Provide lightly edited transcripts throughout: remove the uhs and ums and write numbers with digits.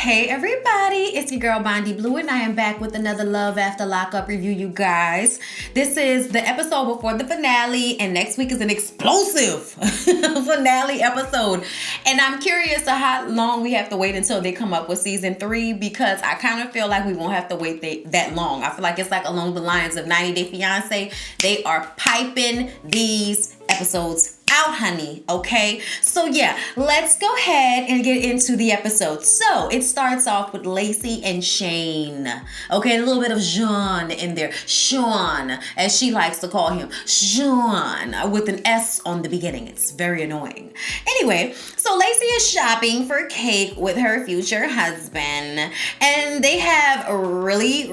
Hey everybody, it's your girl Bondy Blue and I am back with another Love After Lockup review, you guys. This is the episode before the finale and next week is an explosive finale episode. And I'm curious to how long we have to wait until they come up with season 3 because I kind of feel like we won't have to wait that long. I feel like it's like along the lines of 90 Day Fiance. They are piping these episodes out, honey. Okay, so yeah, let's go ahead and get into the episode. So it starts off with Lacey and Shane. Okay, a little bit of Jean in there. Sean, as she likes to call him. Sean, with an S on the beginning. It's very annoying. Anyway, so Lacey is shopping for cake with her future husband, and they have a really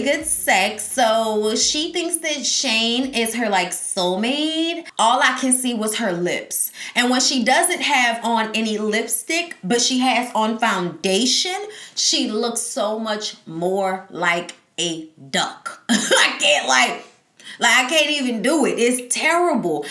good sex. So she thinks that Shane is her like soulmate. All I can see was her lips. And when she doesn't have on any lipstick, but she has on foundation, she looks so much more like a duck. I can't even do it. It's terrible.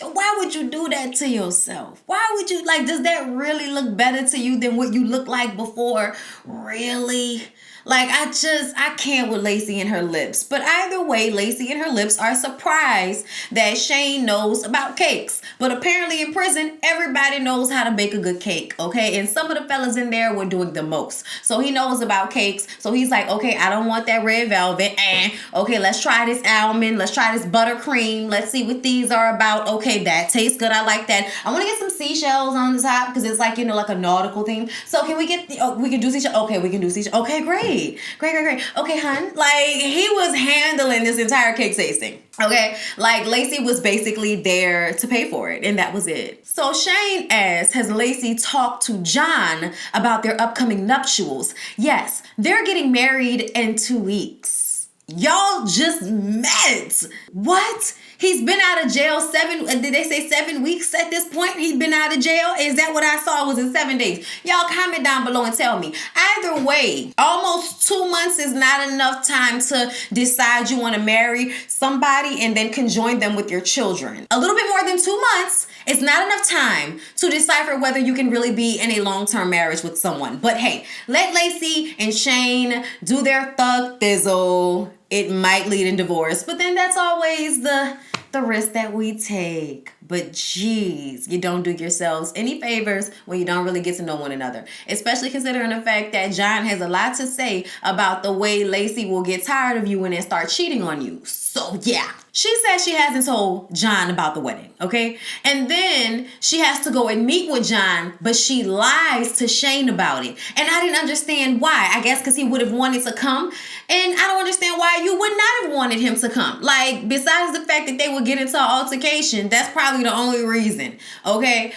Why would you do that to yourself? Why would you, does that really look better to you than what you looked like before? Really? I can't with Lacey and her lips. But either way, Lacey and her lips are surprised that Shane knows about cakes. But apparently in prison, everybody knows how to bake a good cake, okay? And some of the fellas in there were doing the most. So he knows about cakes. So he's like, okay, I don't want that red velvet. Okay, let's try this almond. Let's try this buttercream. Let's see what these are about. Okay, that tastes good. I like that. I want to get some seashells on the top because it's like, like a nautical theme. So can we get, we can do seashells? Okay, we can do seashells. Okay, great. Great. Okay, hun. He was handling this entire cake tasting. Okay, Lacey was basically there to pay for it, and that was it. So Shane asks, has Lacey talked to John about their upcoming nuptials? Yes, they're getting married in 2 weeks. Y'all just met. What? He's been out of jail did they say 7 weeks at this point? He's been out of jail? Is that what I saw? It was in 7 days. Y'all comment down below and tell me. Either way, almost 2 months is not enough time to decide you want to marry somebody and then conjoin them with your children. A little bit more than 2 months is not enough time to decipher whether you can really be in a long-term marriage with someone. But hey, let Lacey and Shane do their thug thizzle. It might lead in divorce, but then that's always the risk that we take. But geez, you don't do yourselves any favors when you don't really get to know one another. Especially considering the fact that John has a lot to say about the way Lacey will get tired of you and then start cheating on you. So yeah. She says she hasn't told John about the wedding, okay? And then she has to go and meet with John, but she lies to Shane about it. And I didn't understand why. I guess because he would have wanted to come. And I don't understand why you would not have wanted him to come. Besides the fact that they would get into an altercation, that's probably the only reason, okay?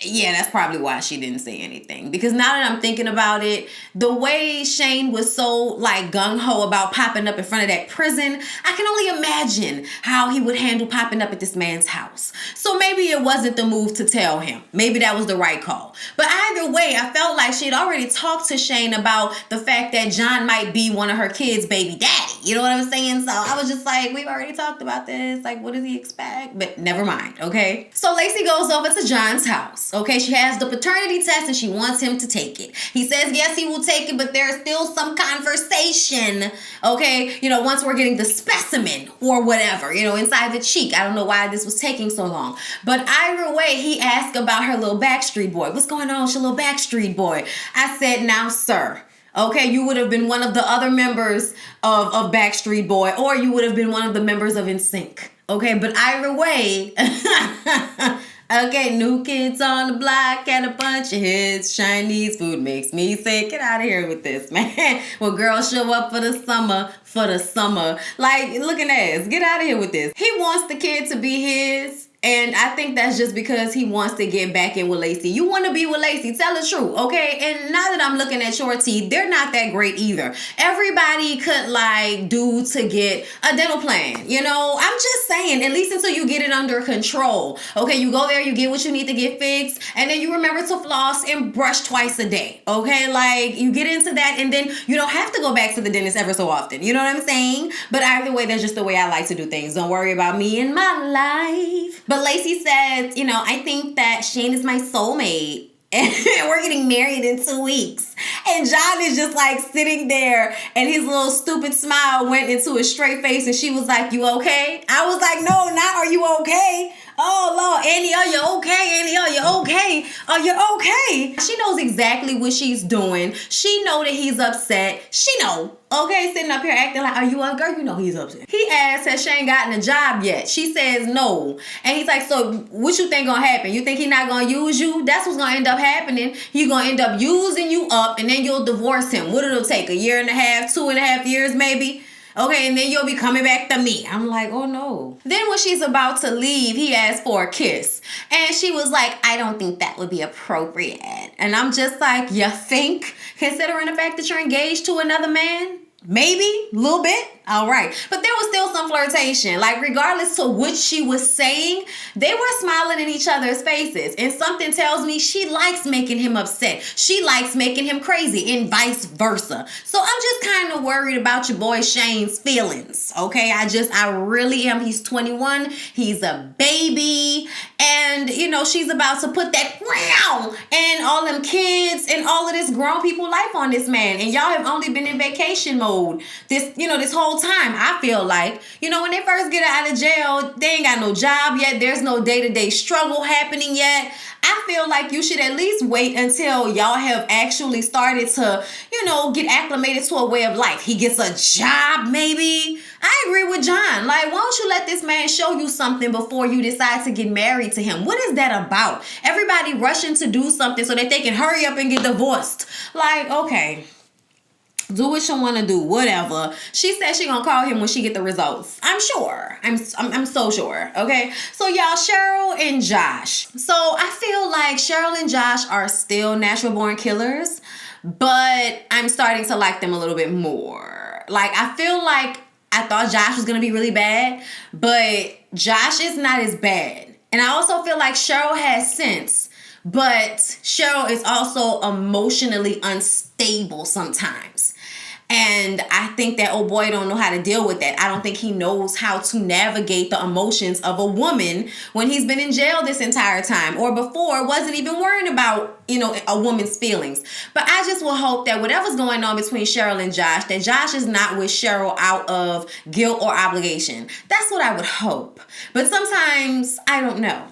Yeah, that's probably why she didn't say anything. Because now that I'm thinking about it, the way Shane was so gung-ho about popping up in front of that prison, I can only imagine how he would handle popping up at this man's house. So maybe it wasn't the move to tell him. Maybe that was the right call. But either way, I felt like she had already talked to Shane about the fact that John might be one of her kids' baby daddy. You know what I'm saying? So I was just like, we've already talked about this. What does he expect? But never mind, okay? So Lacey goes over to John's house. Okay, she has the paternity test and she wants him to take it. He says, yes, he will take it, but there's still some conversation. Okay, once we're getting the specimen or whatever, inside the cheek. I don't know why this was taking so long. But either way, he asked about her little Backstreet Boy. What's going on with your little Backstreet Boy? I said, now, sir. Okay, you would have been one of the other members of Backstreet Boy, or you would have been one of the members of NSYNC. Okay, but either way, okay, new kids on the block and a bunch of hits. Chinese food makes me sick. Get out of here with this, man. Well, girls show up for the summer. Looking ass. Get out of here with this. He wants the kid to be his. And I think that's just because he wants to get back in with Lacey. You want to be with Lacey, tell the truth, okay? And now that I'm looking at your teeth, they're not that great either. Everybody could do to get a dental plan, I'm just saying, at least until you get it under control. Okay, you go there, you get what you need to get fixed, and then you remember to floss and brush twice a day, okay? You get into that, and then you don't have to go back to the dentist ever so often. You know what I'm saying? But either way, that's just the way I like to do things. Don't worry about me and my life. But Lacey says, I think that Shane is my soulmate. and we're getting married in 2 weeks. And John is just like sitting there, and his little stupid smile went into his straight face, and she was like, you okay? I was like, no, not are you okay? Oh, Lord, Annie, are you okay? Annie, are you okay? Are you okay? She knows exactly what she's doing. She know that he's upset. She know. Okay, sitting up here acting like, are you a girl? You know he's upset. He asked her, she ain't gotten a job yet. She says no. And he's like, so what you think gonna happen? You think he not gonna use you? That's what's gonna end up happening. He gonna end up using you up, and then you'll divorce him. What it'll take? A year and a half, 2.5 years maybe? Okay, and then you'll be coming back to me. I'm like, oh no. Then when she's about to leave, he asked for a kiss. And she was like, I don't think that would be appropriate. And I'm just like, you think? Considering the fact that you're engaged to another man? Maybe, a little bit. All right. But there was still some flirtation. Like, regardless to what she was saying, they were smiling in each other's faces. And something tells me she likes making him upset. She likes making him crazy, and vice versa. So I'm just kind of worried about your boy Shane's feelings. Okay. I really am. He's 21. He's a baby. And, you know, she's about to put that wow and all them kids and all of this grown people life on this man. And y'all have only been in vacation mode this whole time. I feel like, you know, when they first get out of jail, they ain't got no job yet. There's no day-to-day struggle happening yet. I feel like you should at least wait until y'all have actually started to, you know, get acclimated to a way of life. He gets a job, maybe. I agree with John. Like, why don't you let this man show you something before you decide to get married to him? What is that about? Everybody rushing to do something so that they can hurry up and get divorced. Like, okay. Do what you want to do, whatever. She said she gonna call him when she get the results. I'm sure. I'm so sure. Okay. So y'all, Cheryl and Josh. So I feel like Cheryl and Josh are still natural born killers, but I'm starting to like them a little bit more. Like, I feel like I thought Josh was gonna be really bad, but Josh is not as bad. And I also feel like Cheryl has sense, but Cheryl is also emotionally unstable sometimes. And I think that old boy don't know how to deal with that. I don't think he knows how to navigate the emotions of a woman when he's been in jail this entire time, or before wasn't even worrying about, you know, a woman's feelings. But I just will hope that whatever's going on between Cheryl and Josh, that Josh is not with Cheryl out of guilt or obligation. That's what I would hope. But sometimes I don't know.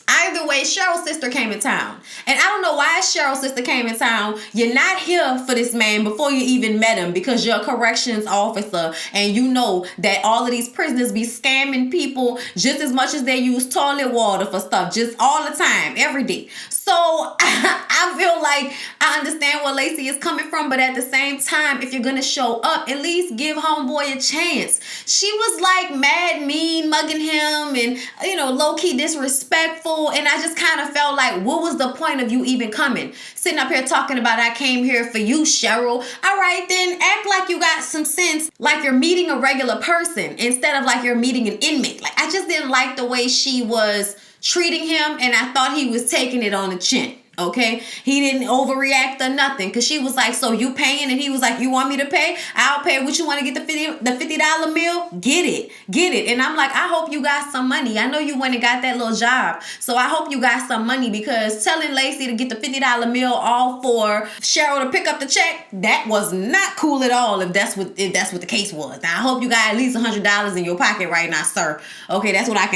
Either way, Cheryl's sister came in town. And I don't know why Cheryl's sister came in town. You're not here for this man before you even met him, because you're a corrections officer and you know that all of these prisoners be scamming people just as much as they use toilet water for stuff, just all the time, every day. So I feel like I understand where Lacey is coming from, but at the same time, if you're going to show up, at least give homeboy a chance. She was like mad, mean, mugging him and, you know, low-key disrespectful. And I just kind of felt like, what was the point of you even coming? Sitting up here talking about, I came here for you, Cheryl. All right, then act like you got some sense, like you're meeting a regular person instead of like you're meeting an inmate. Like, I just didn't like the way she was treating him, and I thought he was taking it on the chin. Okay, he didn't overreact or nothing, because she was like, so you paying? And he was like, you want me to pay? I'll pay. What you want to get the $50 meal? Get it. And I'm like, I hope you got some money. I know you went and got that little job, so I hope you got some money, because telling Lacey to get the $50 meal all for Cheryl to pick up the check, that was not cool at all. If that's what the case was. Now I hope you got at least $100 in your pocket right now, sir. Okay, that's what I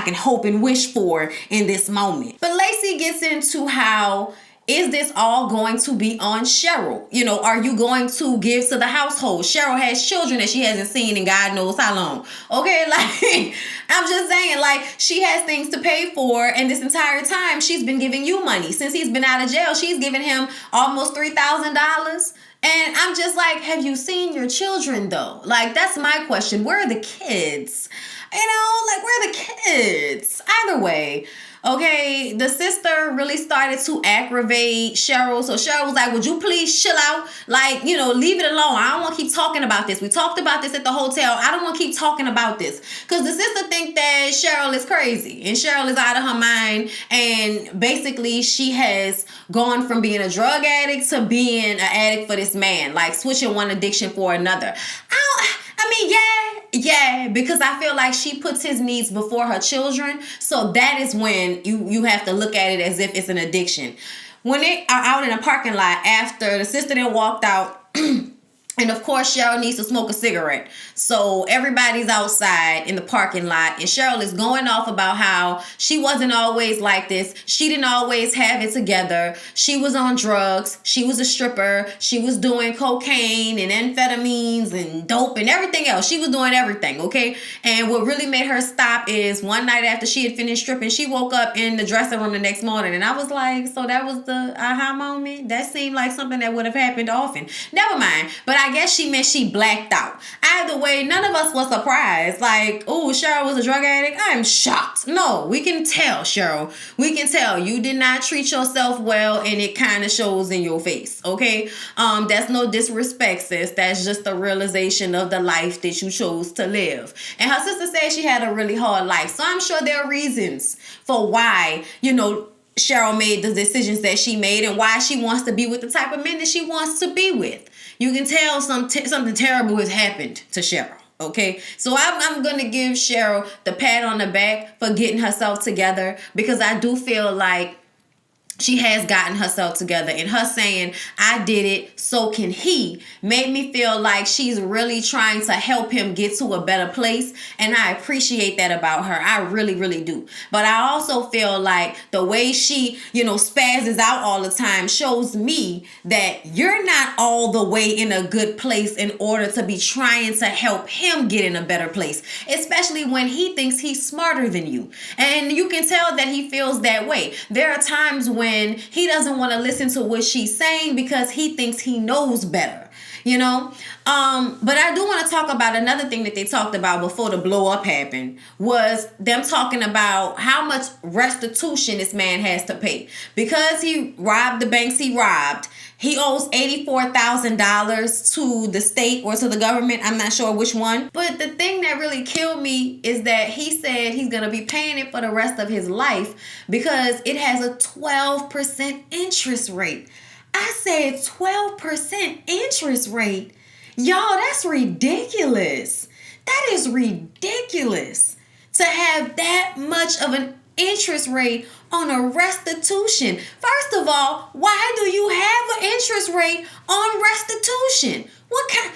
can hope and wish for in this moment. But Lacey gets into how, is this all going to be on Cheryl? You know, are you going to give to the household? Cheryl has children that she hasn't seen in God knows how long. Okay, like, I'm just saying, like, she has things to pay for, and this entire time she's been giving you money. Since he's been out of jail, she's given him almost $3,000. And I'm just like, have you seen your children though? Like, that's my question. Where are the kids? You know, like, where are the kids? Either way. Okay, the sister really started to aggravate Cheryl. So Cheryl was like, would you please chill out? Like, you know, leave it alone. I don't want to keep talking about this. We talked about this at the hotel. I don't want to keep talking about this. Because the sister think that Cheryl is crazy. And Cheryl is out of her mind. And basically, she has gone from being a drug addict to being an addict for this man. Like, switching one addiction for another. Yeah, because I feel like she puts his needs before her children. So that is when you have to look at it as if it's an addiction. when they are out in a parking lot after the sister then walked out. And of course, Cheryl needs to smoke a cigarette. So everybody's outside in the parking lot. And Cheryl is going off about how she wasn't always like this. She didn't always have it together. She was on drugs. She was a stripper. She was doing cocaine and amphetamines and dope and everything else. She was doing everything, okay? And what really made her stop is one night after she had finished stripping, she woke up in the dressing room the next morning. And I was like, so that was the aha moment? That seemed like something that would have happened often. Never mind. But I guess she meant she blacked out. Either way, none of us was surprised. Like, oh, Cheryl was a drug addict. I'm shocked. No, we can tell, Cheryl. We can tell you did not treat yourself well, and it kind of shows in your face. Okay, that's no disrespect, sis. That's just a realization of the life that you chose to live. And her sister said she had a really hard life, so I'm sure there are reasons for why, Cheryl made the decisions that she made and why she wants to be with the type of men that she wants to be with. You can tell something terrible has happened to Cheryl. Okay, so I'm going to give Cheryl the pat on the back for getting herself together, because I do feel like she has gotten herself together, and her saying, I did it, so can he, made me feel like she's really trying to help him get to a better place. And I appreciate that about her. I really, really do. But I also feel like the way she, spazzes out all the time shows me that you're not all the way in a good place in order to be trying to help him get in a better place, especially when he thinks he's smarter than you. And you can tell that he feels that way. There are times when he doesn't want to listen to what she's saying because he thinks he knows better, But I do want to talk about another thing that they talked about before the blow up happened, was them talking about how much restitution this man has to pay. Because he robbed the banks he robbed, he owes $84,000 to the state or to the government. I'm not sure which one. But the thing that really killed me is that he said he's going to be paying it for the rest of his life because it has a 12% interest rate. I said 12% interest rate. Y'all, that's ridiculous. That is ridiculous to have that much of an interest rate on a restitution. First of all, why do you have an interest rate on restitution? What kind?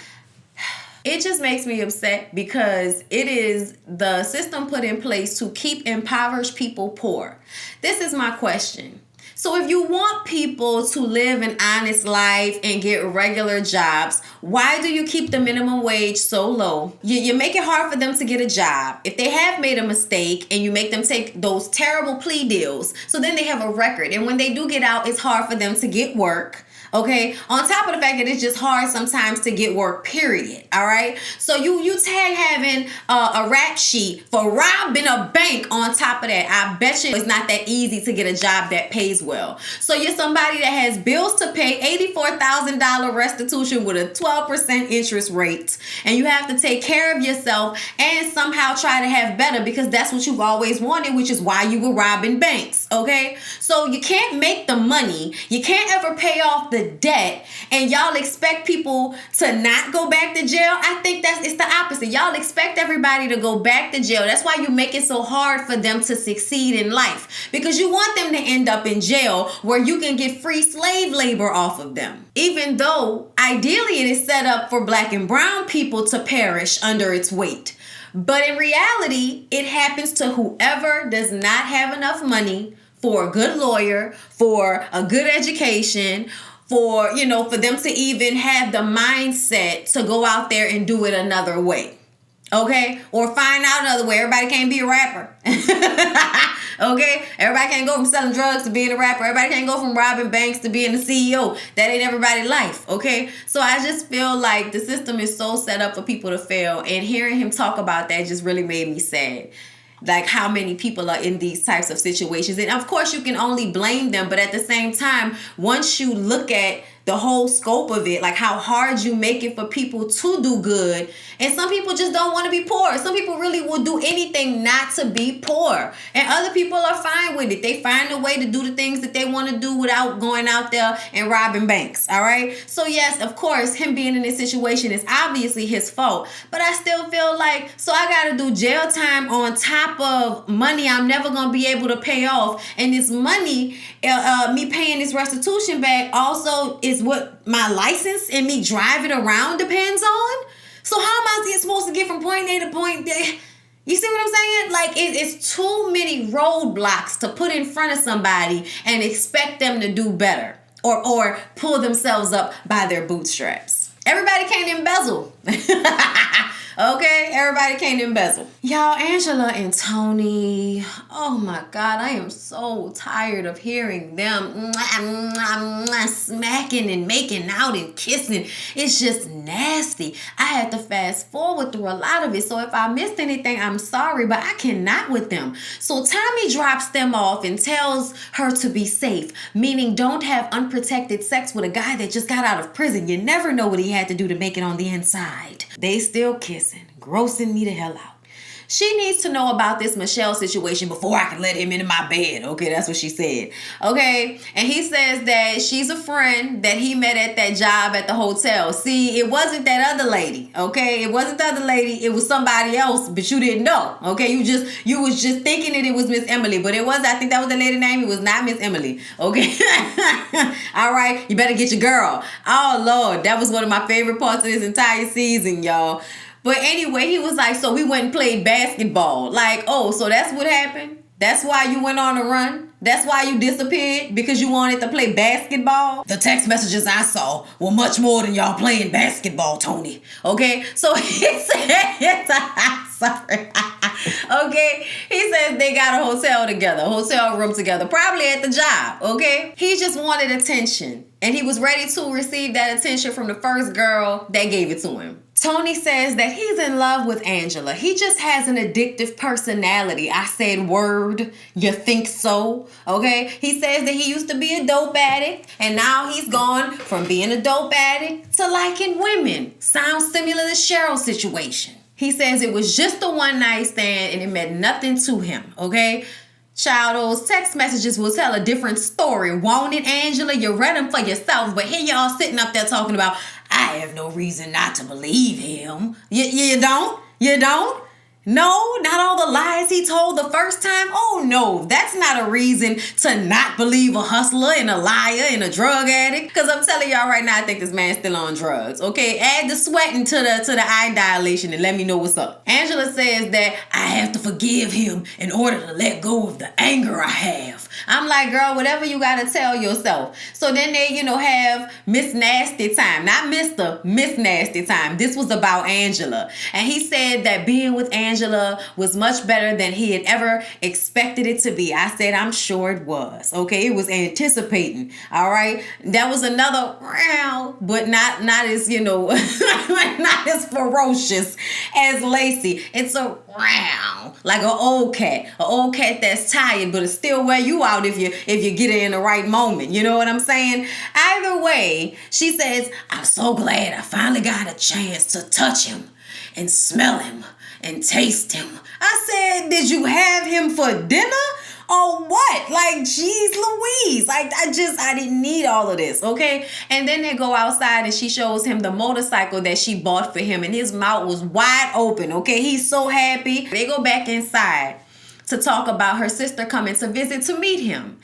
It just makes me upset because it is the system put in place to keep impoverished people poor. This is my question. So if you want people to live an honest life and get regular jobs, why do you keep the minimum wage so low? You make it hard for them to get a job. If they have made a mistake and you make them take those terrible plea deals, so then they have a record. And when they do get out, it's hard for them to get work. Okay, on top of the fact that it's just hard sometimes to get work, period. All right, so you tag having a rap sheet for robbing a bank on top of that. I bet you it's not that easy to get a job that pays well. So you're somebody that has bills to pay, $84,000 restitution with a 12% interest rate, and you have to take care of yourself and somehow try to have better because that's what you've always wanted, which is why you were robbing banks. Okay, so you can't make the money, you can't ever pay off the debt, and y'all expect people to not go back to jail. I think it's the opposite. Y'all expect everybody to go back to jail. That's why you make it so hard for them to succeed in life, because you want them to end up in jail where you can get free slave labor off of them. Even though ideally it is set up for black and brown people to perish under its weight. But in reality, it happens to whoever does not have enough money for a good lawyer, for a good education, for them to even have the mindset to go out there and do it another way. Okay? Or find out another way. Everybody can't be a rapper. Okay? Everybody can't go from selling drugs to being a rapper. Everybody can't go from robbing banks to being a CEO. That ain't everybody's life. Okay? So I just feel like the system is so set up for people to fail. And hearing him talk about that just really made me sad. Like how many people are in these types of situations. And of course you can only blame them. But at the same time, once you look at the whole scope of it, like how hard you make it for people to do good. And some people just don't want to be poor. Some people really will do anything not to be poor. And other people are fine with it. They find a way to do the things that they want to do without going out there and robbing banks. All right. So yes, of course, him being in this situation is obviously his fault. But I still feel like, so I got to do jail time on top of money I'm never going to be able to pay off. And this money, me paying this restitution back also is what my license and me driving around depends on. So how am I supposed to get from point A to point B? You see what I'm saying? Like, it's too many roadblocks to put in front of somebody and expect them to do better or pull themselves up by their bootstraps. Everybody can't embezzle. Okay, everybody can't embezzle. Y'all, Angela and Tony, oh my God, I am so tired of hearing them smacking and making out and kissing. It's just nasty. I had to fast forward through a lot of it, so if I missed anything, I'm sorry, but I cannot with them. So Tommy drops them off and tells her to be safe, meaning don't have unprotected sex with a guy that just got out of prison. You never know what he had to do to make it on the inside. They still kissing, grossing me the hell out. She needs to know about this Michelle situation before I can let him into my bed. Okay, that's what she said. Okay, and he says that she's a friend that he met at that job at the hotel. See, it wasn't that other lady. Okay, it wasn't the other lady. It was somebody else, but you didn't know. Okay, you was just thinking that it was Miss Emily, but it was. I think that was the lady's name. It was not Miss Emily. Okay, all right. You better get your girl. Oh Lord, that was one of my favorite parts of this entire season, y'all. But anyway, he was like, so we went and played basketball. Like, oh, so that's what happened? That's why you went on a run? That's why you disappeared? Because you wanted to play basketball? The text messages I saw were much more than y'all playing basketball, Tony. Okay? So he said, sorry. Okay? He says they got a hotel room together, probably at the job. Okay? He just wanted attention. And he was ready to receive that attention from the first girl that gave it to him. Tony says that he's in love with Angela. He just has an addictive personality. I said, word, you think so? Okay? He says that he used to be a dope addict, and now he's gone from being a dope addict to liking women. Sounds similar to Cheryl's situation. He says it was just a one-night stand, and it meant nothing to him, okay? Child, those text messages will tell a different story. Won't it, Angela? You read them for yourself, but here y'all sitting up there talking about, I have no reason not to believe him. You don't? You don't? No, not all the lies he told the first time. Oh no, that's not a reason to not believe a hustler and a liar and a drug addict. Because I'm telling y'all right now, I think this man's still on drugs. Okay, add the sweating to the eye dilation and let me know what's up. Angela says that I have to forgive him in order to let go of the anger I have. I'm like, girl, whatever you gotta tell yourself. So then they, have Miss Nasty time. Not Mr. Miss Nasty time. This was about Angela. And he said that being with Angela was much better than he had ever expected it to be. I said, I'm sure it was. Okay, it was anticipating. All right. That was another round, but not as, not as ferocious as Lacey. It's a round, like an old cat that's tired, but it's still wear you out if you get it in the right moment. You know what I'm saying? Either way, she says, I'm so glad I finally got a chance to touch him and smell him and taste him. I said, did you have him for dinner or what? Like, geez Louise. Like, I didn't need all of this, okay? And then they go outside and she shows him the motorcycle that she bought for him, and his mouth was wide open, okay? He's so happy. They go back inside to talk about her sister coming to visit to meet him.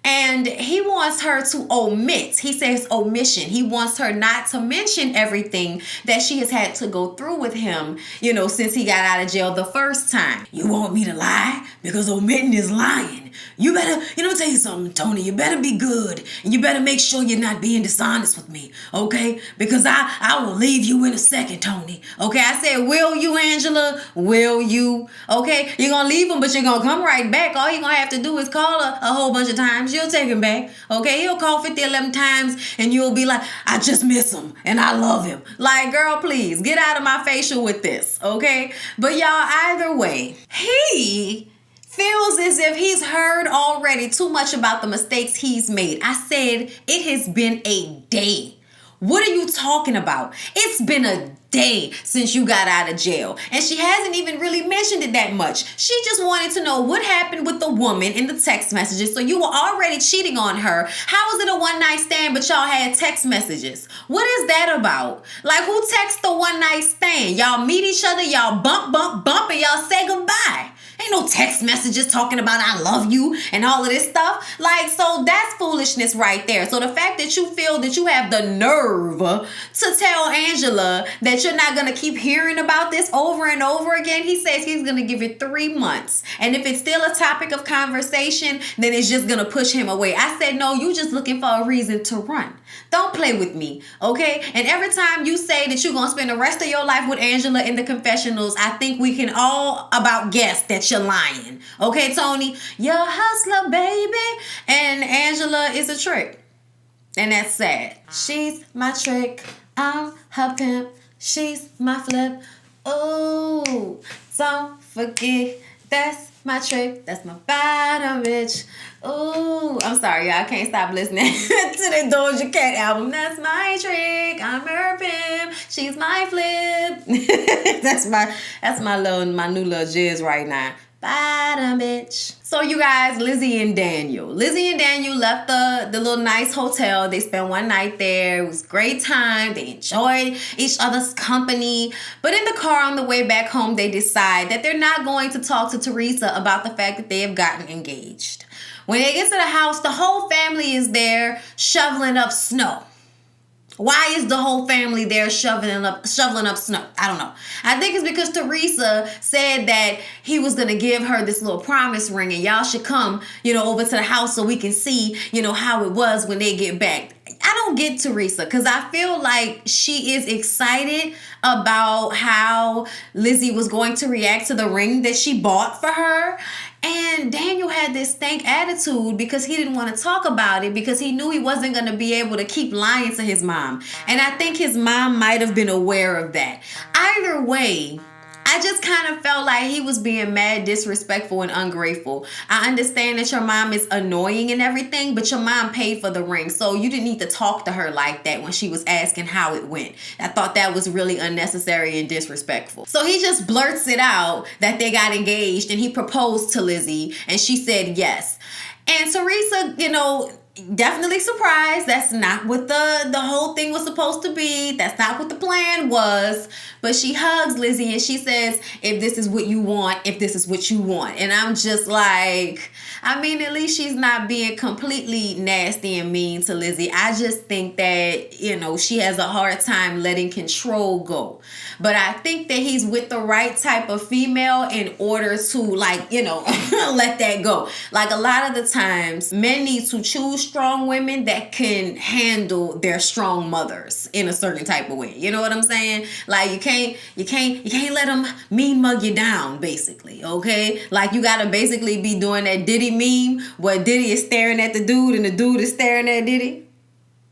And he wants her to omit. He says omission. He wants her not to mention everything that she has had to go through with him, since he got out of jail the first time. You want me to lie? Because omitting is lying. You better, tell you something, Tony. You better be good. And you better make sure you're not being dishonest with me, okay? Because I will leave you in a second, Tony. Okay, I said, will you, Angela? Will you? Okay, you're going to leave him, but you're going to come right back. All you're going to have to do is call a whole bunch of times. You'll take him back, okay? He'll call 50, 11 times, and you'll be like, I just miss him, and I love him. Like, girl, please, get out of my facial with this, okay? But y'all, either way, he feels as if he's heard already too much about the mistakes he's made. I said, it has been a day. What are you talking about? It's been a day since you got out of jail. And she hasn't even really mentioned it that much. She just wanted to know what happened with the woman in the text messages. So you were already cheating on her. How is it a one-night stand, but y'all had text messages? What is that about? Like, who texts the one-night stand? Y'all meet each other, y'all bump, and y'all say goodbye. Ain't no text messages talking about I love you and all of this stuff. Like, so that's foolishness right there. So the fact that you feel that you have the nerve to tell Angela that you're not going to keep hearing about this over and over again, he says he's going to give it 3 months. And if it's still a topic of conversation, then it's just going to push him away. I said, no, you just looking for a reason to run. Don't play with me, okay? And every time you say that you're going to spend the rest of your life with Angela in the confessionals, I think we can all about guess that you're lying. Okay, Tony? You're a hustler, baby. And Angela is a trick. And that's sad. She's my trick. I'm her pimp. She's my flip. Oh, don't forget that's my trick. That's my bottom bitch. Ooh, I'm sorry, y'all. I can't stop listening to the Doja Cat album. That's my trick. I'm her pimp. She's my flip. that's my new little jizz right now. Bottom bitch. So you guys, Lizzie and Daniel left the little nice hotel. They spent one night there. It was a great time. They enjoyed each other's company. But in the car on the way back home, they decide that they're not going to talk to Teresa about the fact that they have gotten engaged. When they get to the house, the whole family is there shoveling up snow. Why is the whole family there shoveling up snow? I don't know. I think it's because Teresa said that he was going to give her this little promise ring and y'all should come, over to the house so we can see, how it was when they get back. I don't get Teresa because I feel like she is excited about how Lizzie was going to react to the ring that she bought for her. And Daniel had this stank attitude because he didn't want to talk about it because he knew he wasn't going to be able to keep lying to his mom. And I think his mom might have been aware of that. Either way, I just kind of felt like he was being mad, disrespectful, and ungrateful. I understand that your mom is annoying and everything, but your mom paid for the ring, so you didn't need to talk to her like that when she was asking how it went. I thought that was really unnecessary and disrespectful. So he just blurts it out that they got engaged and he proposed to Lizzie and she said yes. And Teresa, definitely surprised. That's not what the whole thing was supposed to be. That's not what the plan was. But she hugs Lizzie and she says, if this is what you want, if this is what you want. And I'm just like, at least she's not being completely nasty and mean to Lizzie. I just think that, she has a hard time letting control go. But I think that he's with the right type of female in order to let that go. Like a lot of the times, men need to choose strong women that can handle their strong mothers in a certain type of way. You know what I'm saying? Like you can't let them mean mug you down, basically. Okay? Like you gotta basically be doing that Diddy meme where Diddy is staring at the dude and the dude is staring at Diddy.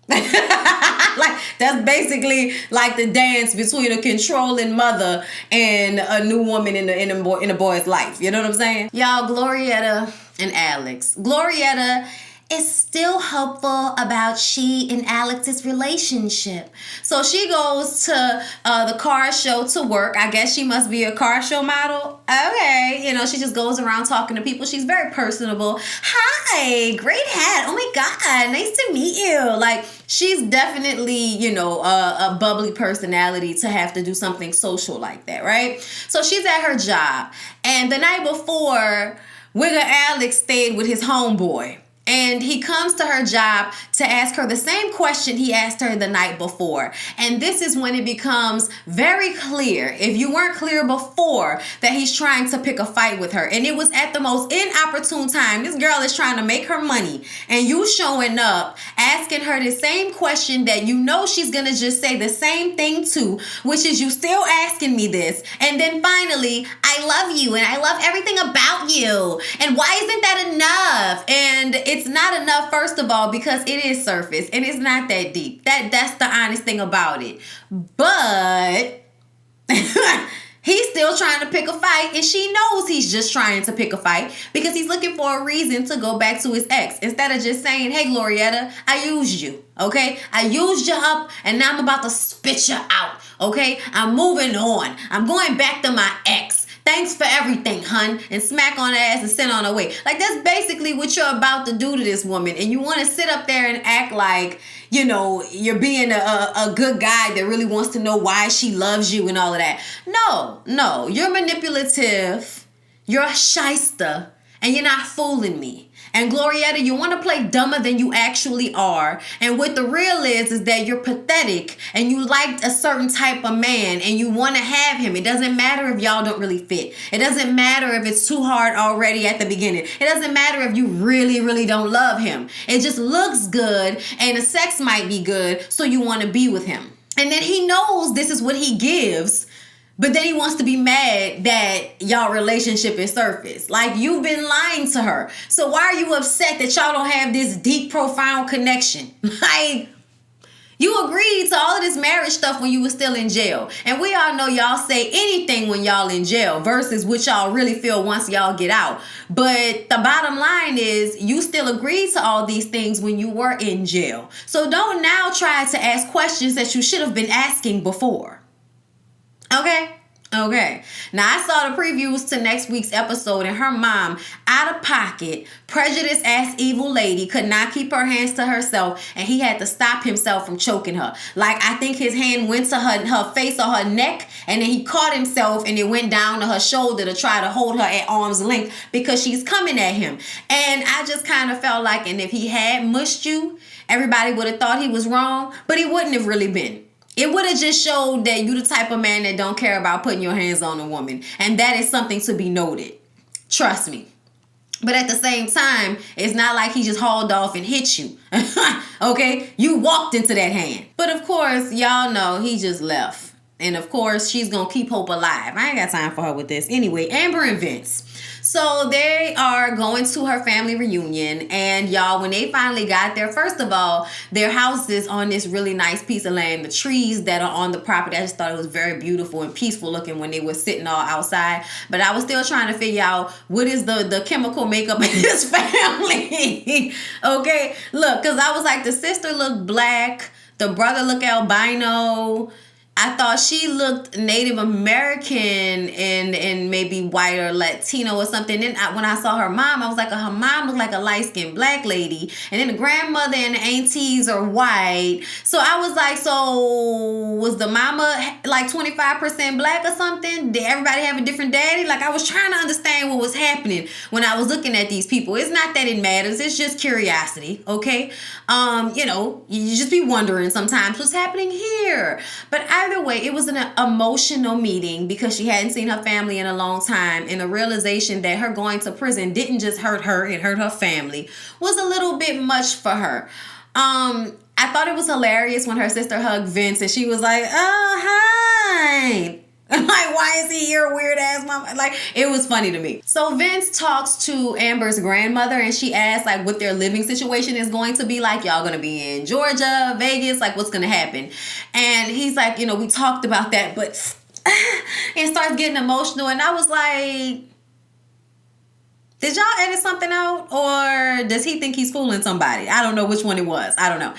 Like that's basically like the dance between a controlling mother and a new woman in a boy's life. You know what I'm saying? Y'all, Glorietta and Alex. Glorietta is still hopeful about she and Alex's relationship. So she goes to the car show to work. I guess she must be a car show model. Okay. She just goes around talking to people. She's very personable. Hi, great hat. Oh my God, nice to meet you. Like, she's definitely, a bubbly personality to have to do something social like that, right? So she's at her job. And the night before, Wigger Alex stayed with his homeboy. And he comes to her job to ask her the same question he asked her the night before. And this is when it becomes very clear, if you weren't clear before, that he's trying to pick a fight with her. And it was at the most inopportune time. This girl is trying to make her money. And you showing up, asking her the same question that she's going to just say the same thing to, which is you still asking me this. And then finally, I love you and I love everything about you. And why isn't that enough? And it's not enough, first of all, because it is surface and it's not that deep. That's the honest thing about it. But he He's still trying to pick a fight, and she knows he's just trying to pick a fight because he's looking for a reason to go back to his ex. Instead of just saying, hey, Glorietta, I used you, okay? I used you up, and now I'm about to spit you out, okay? I'm moving on. I'm going back to my ex. Thanks for everything, hun. And smack on her ass and send on her way. Like, that's basically what you're about to do to this woman. And you want to sit up there and act like, you know, you're being a good guy that really wants to know why she loves you and all of that. No. You're manipulative. You're a shyster. And you're not fooling me. And Glorietta, you want to play dumber than you actually are. And what the real is that you're pathetic and you liked a certain type of man and you want to have him. It doesn't matter if y'all don't really fit. It doesn't matter if it's too hard already at the beginning. It doesn't matter if you really, really don't love him. It just looks good and the sex might be good, so you want to be with him. And then he knows this is what he gives. But then he wants to be mad that y'all relationship is surface. Like, you've been lying to her. So why are you upset that y'all don't have this deep, profound connection? Like, you agreed to all of this marriage stuff when you were still in jail. And we all know y'all say anything when y'all in jail versus what y'all really feel once y'all get out. But the bottom line is you still agreed to all these things when you were in jail. So don't now try to ask questions that you should have been asking before. Okay. Now, I saw the previews to next week's episode, and her mom, out of pocket, prejudiced ass evil lady, could not keep her hands to herself, and he had to stop himself from choking her. Like, I think his hand went to her face or her neck, and then he caught himself, and it went down to her shoulder to try to hold her at arm's length because she's coming at him. And I just kind of felt like, and if he had mushed you, everybody would have thought he was wrong, but he wouldn't have really been. It would have just showed that you the type of man that don't care about putting your hands on a woman. And that is something to be noted. Trust me. But at the same time, it's not like he just hauled off and hit you. Okay? You walked into that hand. But of course, y'all know he just left. And of course, she's going to keep hope alive. I ain't got time for her with this. Anyway, Amber and Vince. So they are going to her family reunion, and y'all, when they finally got there, first of all, their house is on this really nice piece of land. The trees that are on the property, I just thought it was very beautiful and peaceful looking when they were sitting all outside. But I was still trying to figure out what is the chemical makeup in this family. Okay, look, because I was like, the sister looked black, the brother looked albino. I thought she looked Native American and maybe white or Latino or something. Then when I saw her mom, I was like, her mom looked like a light-skinned black lady. And then the grandmother and the aunties are white. So I was like, so was the mama like 25% black or something? Did everybody have a different daddy? Like, I was trying to understand what was happening when I was looking at these people. It's not that it matters. It's just curiosity, okay? You know, you just be wondering sometimes what's happening here. But either way, it was an emotional meeting because she hadn't seen her family in a long time, and the realization that her going to prison didn't just hurt her, it hurt her family, was a little bit much for her. I thought it was hilarious when her sister hugged Vince and she was like, oh, hi. I'm like, why is he here, weird ass mama? Like, it was funny to me. So Vince talks to Amber's grandmother and she asks like what their living situation is going to be like. Y'all gonna be in Georgia, Vegas, like what's gonna happen? And he's like, you know, we talked about that, but and starts getting emotional. And I was like, did y'all edit something out, or does he think he's fooling somebody? I don't know which one it was. I don't know.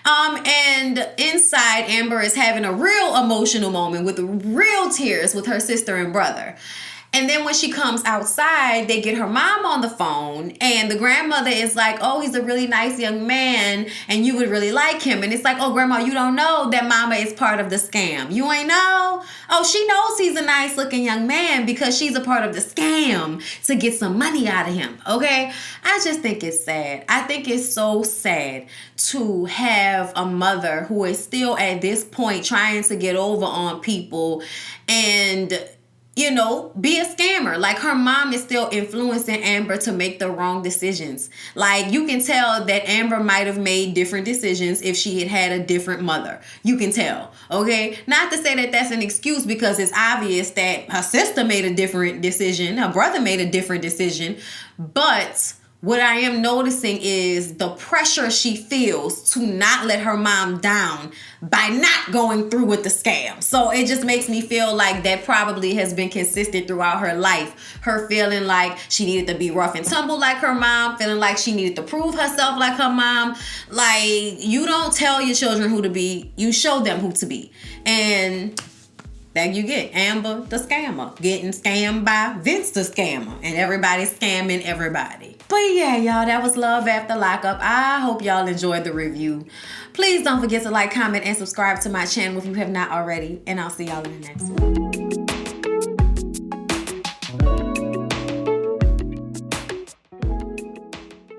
And inside, Amber is having a real emotional moment with real tears with her sister and brother. And then when she comes outside, they get her mom on the phone, and the grandmother is like, oh, he's a really nice young man, and you would really like him. And it's like, oh, grandma, you don't know that mama is part of the scam. You ain't know? Oh, she knows he's a nice looking young man because she's a part of the scam to get some money out of him, okay? I just think it's sad. I think it's so sad to have a mother who is still at this point trying to get over on people and, you know, be a scammer. Like, her mom is still influencing Amber to make the wrong decisions. Like, you can tell that Amber might have made different decisions if she had had a different mother. You can tell, okay? Not to say that that's an excuse, because it's obvious that her sister made a different decision. Her brother made a different decision. But what I am noticing is the pressure she feels to not let her mom down by not going through with the scam. So it just makes me feel like that probably has been consistent throughout her life. Her feeling like she needed to be rough and tumble like her mom, feeling like she needed to prove herself like her mom. Like, you don't tell your children who to be, you show them who to be. And there you get Amber the scammer getting scammed by Vince the scammer, and everybody's scamming everybody. But yeah, y'all, that was Love After Lockup. I hope y'all enjoyed the review. Please don't forget to like, comment, and subscribe to my channel if you have not already, and I'll see y'all in the next one.